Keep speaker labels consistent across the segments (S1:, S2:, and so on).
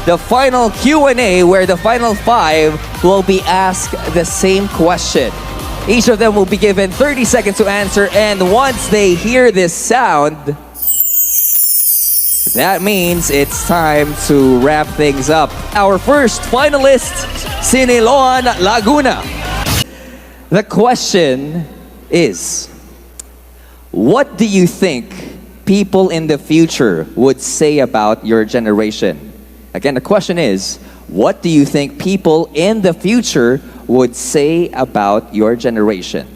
S1: the final Q&A where the final 5 will be asked the same question. Each of them will be given 30 seconds to answer, and once they hear this sound, that means it's time to wrap things up. Our first finalist, Yllana Laguna. The question is, what do you think people in the future would say about your generation? Again, the question is, what do you think people in the future would say about your generation?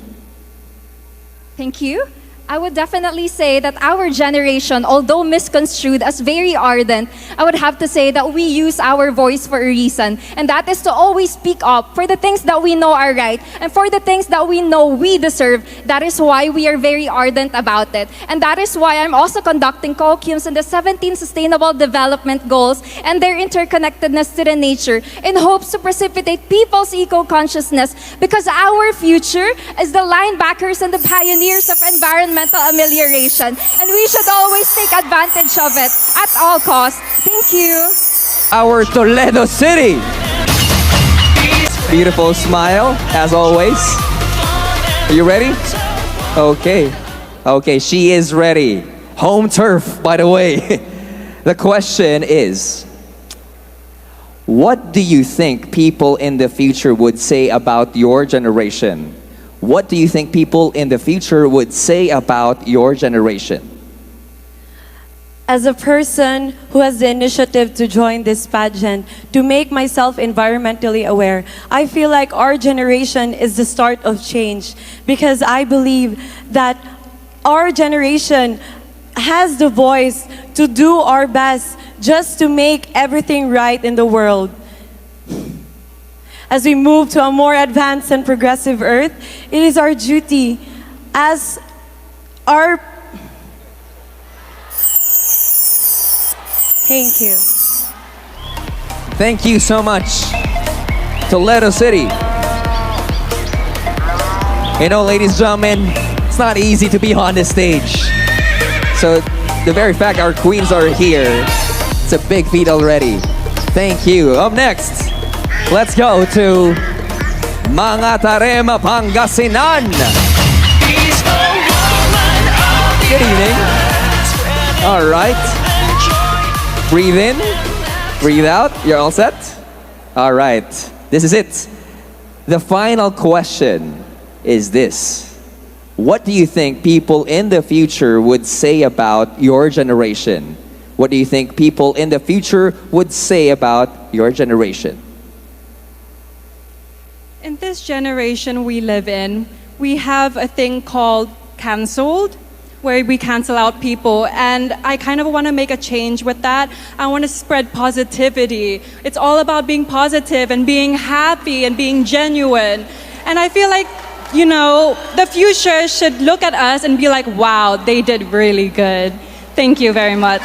S2: Thank you. I would definitely say that our generation, although misconstrued as very ardent, I would have to say that we use our voice for a reason. And that is to always speak up for the things that we know are right and for the things that we know we deserve. That is why we are very ardent about it. And that is why I'm also conducting colloquiums on the 17 Sustainable Development Goals and their interconnectedness to the nature in hopes to precipitate people's eco-consciousness, because our future is the linebackers and the pioneers of environmental amelioration, and we should always take advantage of it at all costs. Thank you.
S1: Our Toledo City. Beautiful smile, as always. Are you ready? Okay. Okay, she is ready. Home turf, by the way. The question is, what do you think people in the future would say about your generation? What do you think people in the future would say about your generation?
S3: As a person who has the initiative to join this pageant, to make myself environmentally aware, I feel like our generation is the start of change, because I believe that our generation has the voice to do our best just to make everything right in the world. As we move to a more advanced and progressive Earth, it is our duty as our... Thank you.
S1: Thank you so much, Toledo City. You know, ladies and gentlemen, it's not easy to be on this stage. So the very fact our queens are here, it's a big feat already. Thank you. Up next, let's go to Mga Tarema, Pangasinan. Good evening. All right. Breathe in, breathe out. You're all set? All right. This is it. The final question is this. What do you think people in the future would say about your generation? What do you think people in the future would say about your generation?
S4: In this generation we live in, we have a thing called canceled, where we cancel out people, and I kind of want to make a change with that. I want to spread positivity. It's all about being positive and being happy and being genuine. And I feel like, you know, the future should look at us and be like, wow, they did really good. Thank you very much.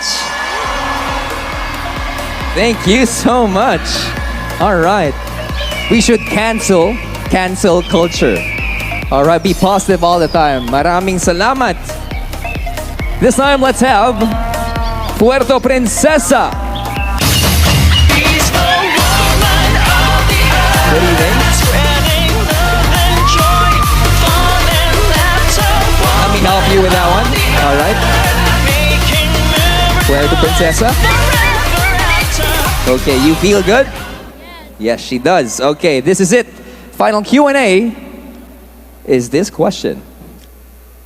S1: Thank you so much. All right. We should cancel culture. All right, be positive all the time. Maraming salamat. This time, let's have Puerto Princesa. Good evening. Let me help you with that one. All right. Puerto Princesa. Okay, you feel good? Yes, she does. Okay, this is it. Final Q&A is this question.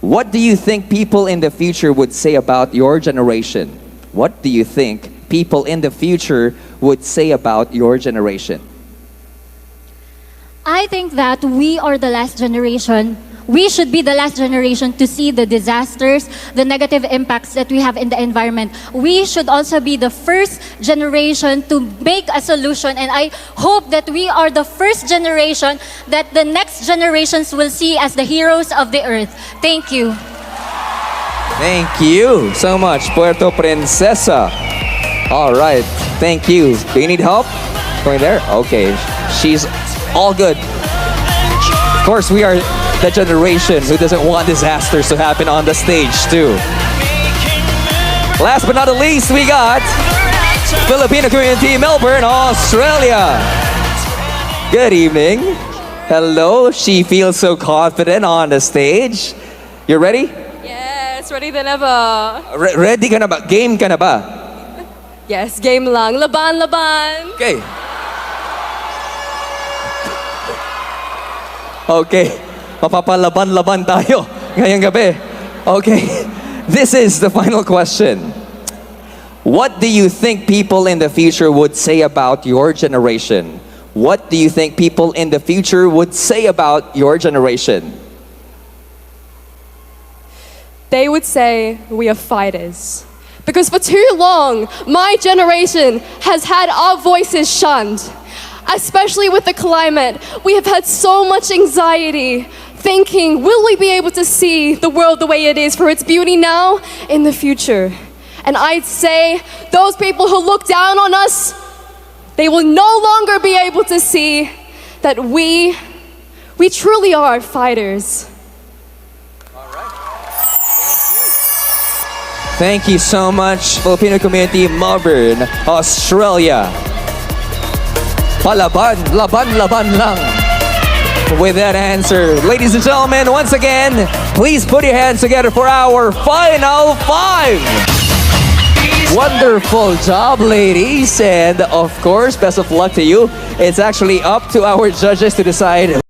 S1: What do you think people in the future would say about your generation? What do you think people in the future would say about your generation?
S5: I think that we are the last generation. We should be the last generation to see the disasters, the negative impacts that we have in the environment. We should also be the first generation to make a solution, and I hope that we are the first generation that the next generations will see as the heroes of the earth. Thank you.
S1: Thank you so much, Puerto Princesa. All right, thank you. Do you need help going there? Okay, she's all good. Of course, we are the generation who doesn't want disasters to happen on the stage too. Last but not the least, we got Filipino community, Melbourne, Australia. Good evening. Hello. She feels so confident on the stage. You ready?
S6: Yes, ready than ever.
S1: Ready ka na ba? Game ka na ba?
S6: Yes, game lang. Laban, laban.
S1: Okay. Okay. Mapapalaban-laban tayo ngayong gabi. Okay. This is the final question. What do you think people in the future would say about your generation? What do you think people in the future would say about your generation?
S6: They would say we are fighters. Because for too long, my generation has had our voices shunned. Especially with the climate, we have had so much anxiety, thinking, will we be able to see the world the way it is for its beauty now, in the future? And I'd say those people who look down on us, they will no longer be able to see that we truly are fighters.
S1: Thank you so much, Filipino community, Melbourne, Australia. Palaban, laban, laban lang. With that answer, ladies and gentlemen, once again, please put your hands together for our final five. Wonderful job, ladies. And of course, best of luck to you. It's actually up to our judges to decide